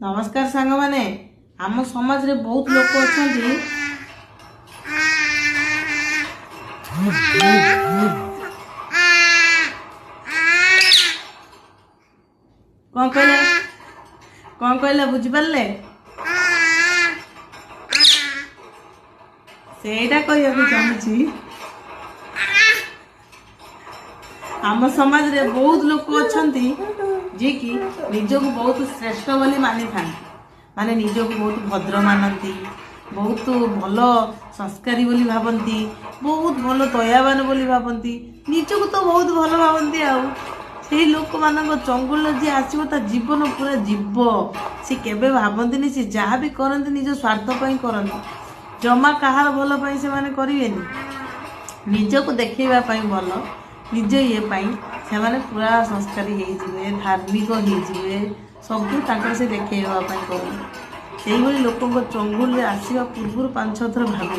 नमस्कार सांग माने आम समाज रे बहुत लोक अच्छा कौन कहले बुझी पारे सेटा कहू चाहूँगी आम समाज रे बहुत लोक अच्छा जी कि निजक बहुत श्रेष्ठ बोली मानि था माने निजक बहुत भद्र मानती बहुत भल संस्कारी बोली भावती बहुत भल दयावान बोली भावती निजक तो बहुत भल भावती आई लोक मान चंगुल जी आसो ता जीवन पूरा जीव सी केबे भावती सी जहाँ भी करती निज स्वार्थपाई करती जमा कहार भल पाई से माने करेनि निजक देखा भल निज ये से माने पूरा संस्कारी होइजिवे धार्मिक होइजिवे सब से देखा कर लोक चंगुल आसवा पूर्व 5-6 थर भाव